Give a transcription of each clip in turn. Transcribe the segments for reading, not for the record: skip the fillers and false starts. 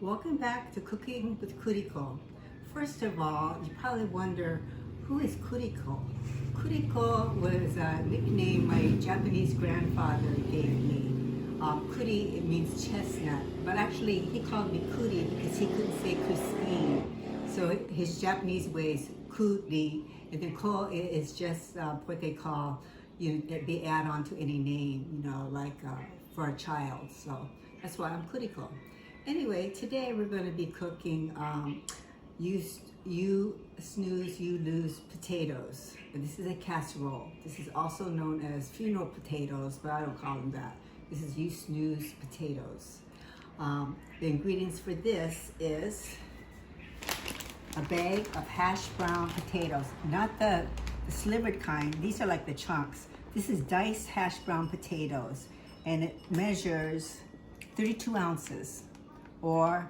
Welcome back to Cooking with Kuriko. First of all, you probably wonder, who is Kuriko? Kuriko was a nickname my Japanese grandfather gave me. Kuri, it means chestnut, but actually he called me Kuri because he couldn't say Christine. So his Japanese way is Kuri, and then Ko is just what they call, they add on to any name, like for a child. So that's why I'm Kuriko. Anyway, today we're going to be cooking you snooze, you lose potatoes. And this is a casserole. This is also known as funeral potatoes, but I don't call them that. This is you snooze potatoes. The ingredients for this is a bag of hash brown potatoes, not the slivered kind. These are like the chunks. This is diced hash brown potatoes, and it measures 32 ounces or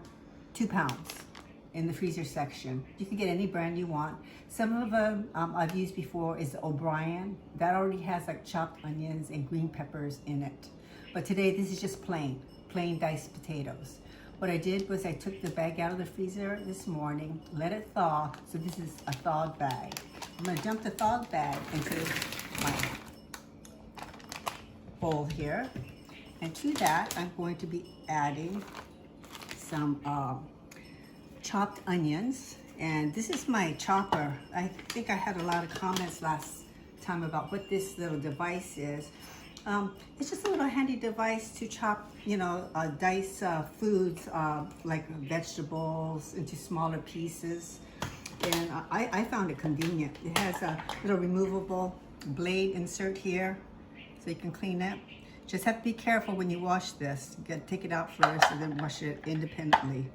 2 pounds in the freezer section. You can get any brand you want. Some of them I've used before is the O'Brien. That already has like chopped onions and green peppers in it. But today this is just plain diced potatoes. What I did was I took the bag out of the freezer this morning, let it thaw. So this is a thawed bag. I'm gonna dump the thawed bag into my bowl here. And to that, I'm going to be adding some chopped onions. And this is my chopper. I think I had a lot of comments last time about what this little device is. It's just a little handy device to chop, dice foods like vegetables into smaller pieces. And I found it convenient. It has a little removable blade insert here so you can clean it. Just have to be careful when you wash this. You gotta take it out first and then wash it independently.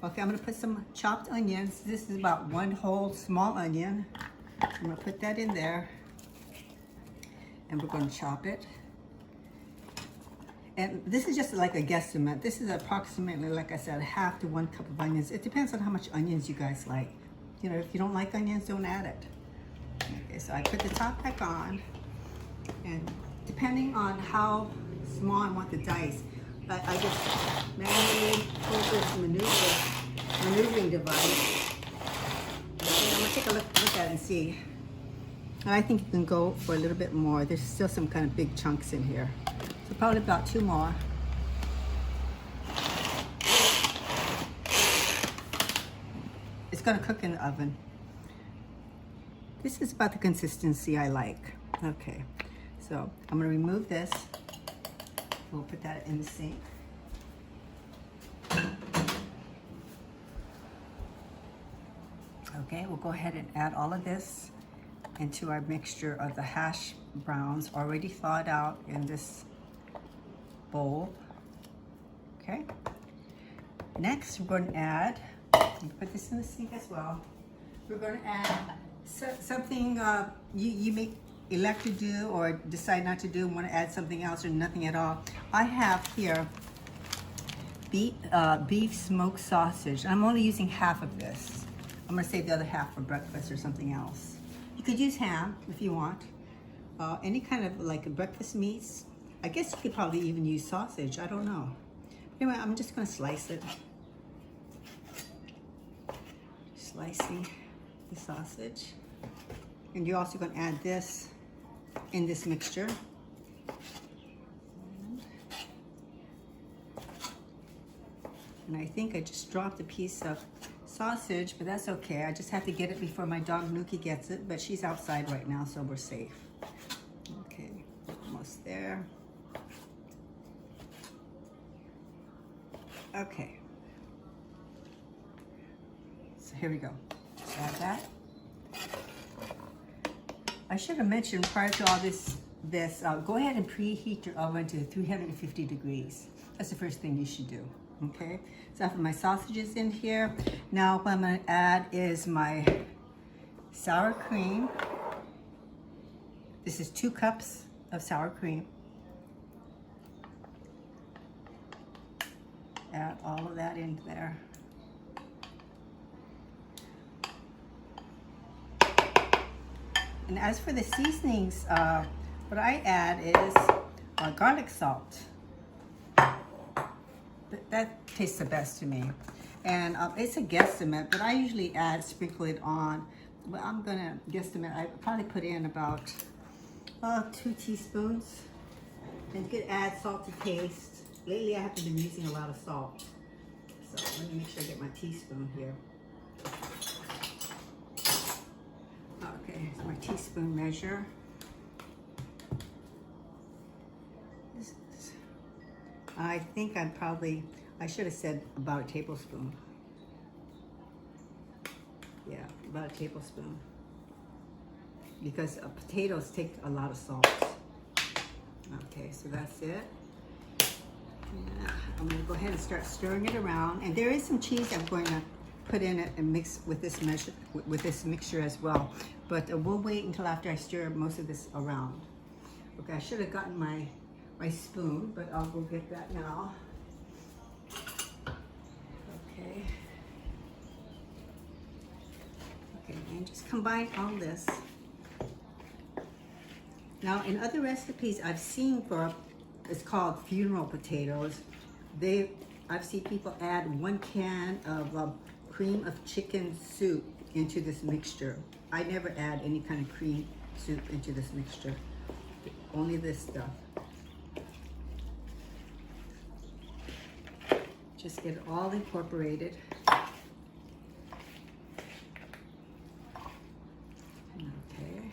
Okay, I'm gonna put some chopped onions. This is about one whole small onion. I'm gonna put that in there and we're gonna chop it. And this is just like a guesstimate. This is approximately, like I said, half to 1 cup of onions. It depends on how much onions you guys like. If you don't like onions, don't add it. Okay, so I put the top back on, and depending on how small I want the dice, I just manually pull this maneuvering device. Okay, I'm gonna take a look at it and see. I think you can go for a little bit more. There's still some kind of big chunks in here. So probably about 2 more. It's gonna cook in the oven. This is about the consistency I like. Okay, so I'm gonna remove this. We'll put that in the sink. Okay, we'll go ahead and add all of this into our mixture of the hash browns already thawed out in this bowl. Okay. Next, we're going to add, put this in the sink as well. We're going to add something you may elect to do or decide not to do and want to add something else or nothing at all. I have here beef smoked sausage. I'm only using half of this. I'm going to save the other half for breakfast or something else. You could use ham if you want. Any kind of like breakfast meats. I guess you could probably even use sausage. I don't know. Anyway, I'm just going to slice it. Slicing the sausage. And you're also going to add this in this mixture. And I think I just dropped a piece of sausage, but that's okay. I just have to get it before my dog Nuki gets it, but she's outside right now, so we're safe. Okay, almost there. Okay. So here we go. Just add that. I should have mentioned prior to all this, go ahead and preheat your oven to 350 degrees. That's the first thing you should do, okay? So I have my sausages in here. Now what I'm gonna add is my sour cream. This is 2 cups of sour cream. Add all of that in there. And as for the seasonings, what I add is garlic salt. that tastes the best to me. And it's a guesstimate, but I usually sprinkle it on. Well, I'm gonna guesstimate. I probably put in about 2 teaspoons. And you could add salt to taste. Lately, I haven't been using a lot of salt. So let me make sure I get my teaspoon here. Okay, so my teaspoon measure. I think I should have said about a tablespoon. Yeah, about a tablespoon. Because potatoes take a lot of salt. Okay, so that's it. Yeah, I'm gonna go ahead and start stirring it around. And there is some cheese I'm going to put in it and mix with this mixture as well. But we'll wait until after I stir most of this around. Okay, I should have gotten my spoon, but I'll go get that now. Okay. Okay, and just combine all this. Now, in other recipes I've seen it's called funeral potatoes. I've seen people add 1 can of cream of chicken soup into this mixture. I never add any kind of cream soup into this mixture. Only this stuff. Just get it all incorporated. Okay,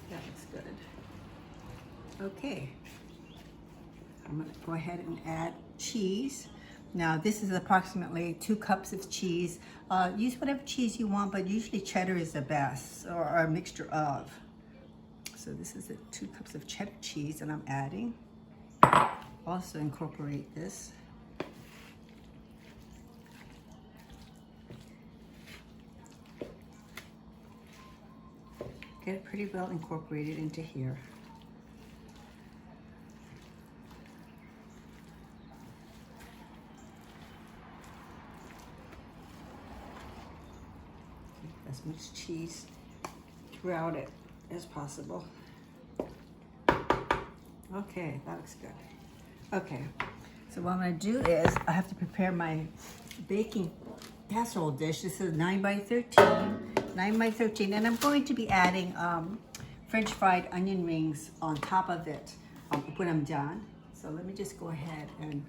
that looks good. Okay, I'm gonna go ahead and add cheese. Now this is approximately 2 cups of cheese. Use whatever cheese you want, but usually cheddar is the best, or a mixture of. So this is 2 cups of cheddar cheese that I'm adding. Also incorporate this. Get it pretty well incorporated into here. As much cheese throughout it as possible. Okay, that looks good. Okay, so what I'm gonna do is I have to prepare my baking casserole dish. This is 9 by 13, and I'm going to be adding French fried onion rings on top of it when I'm done. So let me just go ahead and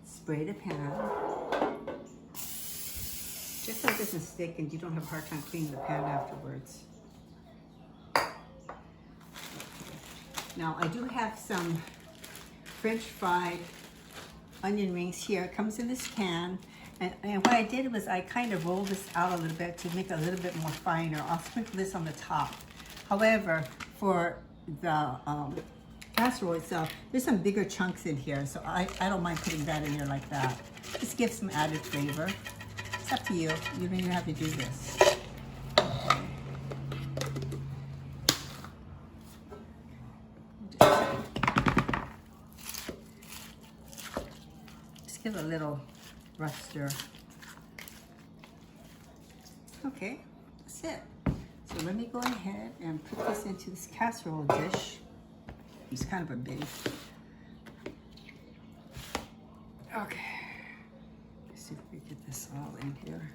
spray the pan, just so it doesn't stick and you don't have a hard time cleaning the pan afterwards. Okay. Now I do have some French fried onion rings here. It comes in this can. And what I did was I kind of rolled this out a little bit to make it a little bit more finer. I'll sprinkle this on the top. However, for the casserole itself, there's some bigger chunks in here, so I don't mind putting that in there like that. Just gives some added flavor. It's up to you. You don't even have to do this. Just give it a little rough stir. Okay, that's it. So let me go ahead and put this into this casserole dish. It's kind of a big. Okay. Let's see if we get this all in here.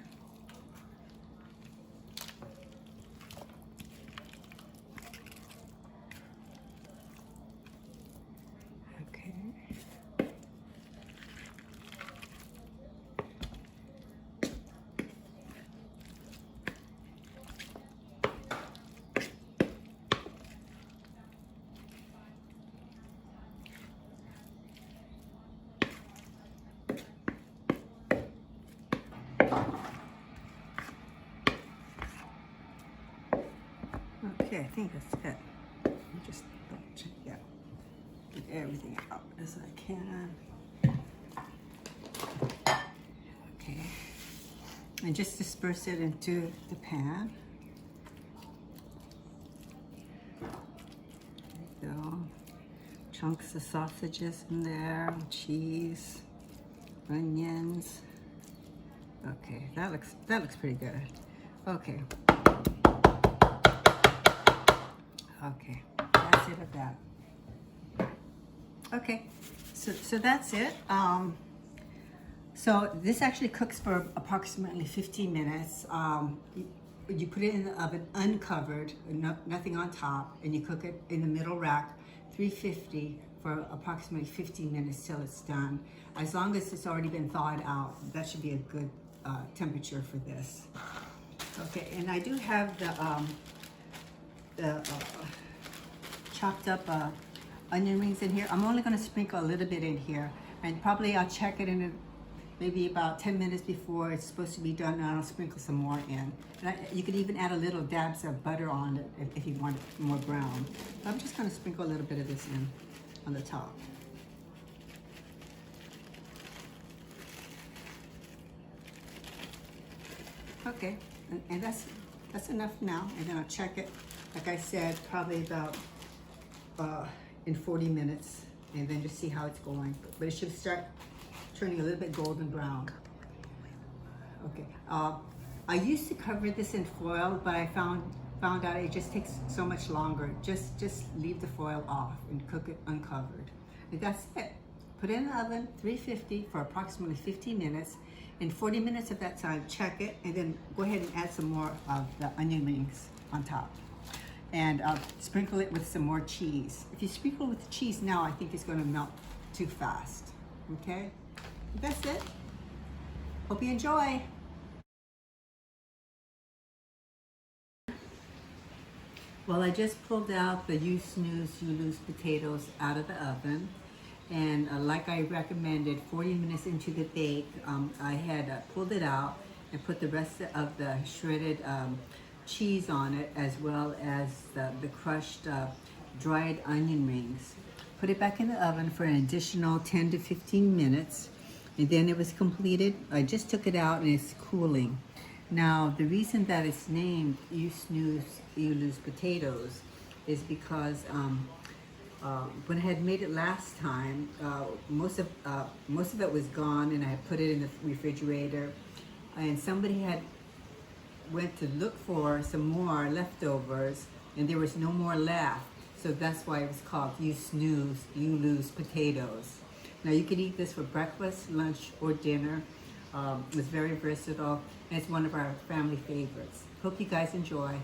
Okay. Okay, I think that's it. Let me just double check, yeah. Get everything out as I can. Okay. And just disperse it into the pan. There you go. Chunks of sausages in there, cheese, onions. Okay, that looks pretty good. Okay. Okay, that's it of that. Okay, So that's it. So this actually cooks for approximately 15 minutes. You put it in the oven uncovered, nothing on top, and you cook it in the middle rack, 350 for approximately 15 minutes till it's done. As long as it's already been thawed out, that should be a good temperature for this. Okay, and I do have the chopped up onion rings in here. I'm only going to sprinkle a little bit in here, and probably I'll check it in maybe about 10 minutes before it's supposed to be done, and I'll sprinkle some more in. And you could even add a little dabs of butter on it if you want it more brown. But I'm just going to sprinkle a little bit of this in on the top. Okay, and that's enough now. And then I'll check it, like I said, probably about in 40 minutes, and then just see how it's going. But it should start turning a little bit golden brown. Okay, I used to cover this in foil, but I found out it just takes so much longer. Just leave the foil off and cook it uncovered. And that's it. Put it in the oven, 350 for approximately 15 minutes. In 40 minutes of that time, check it, and then go ahead and add some more of the onion rings on top. And sprinkle it with some more cheese. If you sprinkle with the cheese now, I think it's going to melt too fast. Okay? That's it. Hope you enjoy. Well, I just pulled out the You Snooze, You Lose potatoes out of the oven. And like I recommended, 40 minutes into the bake, I had pulled it out and put the rest of the shredded cheese on it, as well as the crushed dried onion rings. Put it back in the oven for an additional 10 to 15 minutes, and then it was completed. I just took it out and it's cooling. Now, the reason that it's named You Snooze, You Lose Potatoes is because when I had made it last time, most of it was gone, and I had put it in the refrigerator, and somebody had went to look for some more leftovers, and there was no more left. So that's why it was called You Snooze, You Lose Potatoes. Now you can eat this for breakfast, lunch, or dinner. It's very versatile, and it's one of our family favorites. Hope you guys enjoy.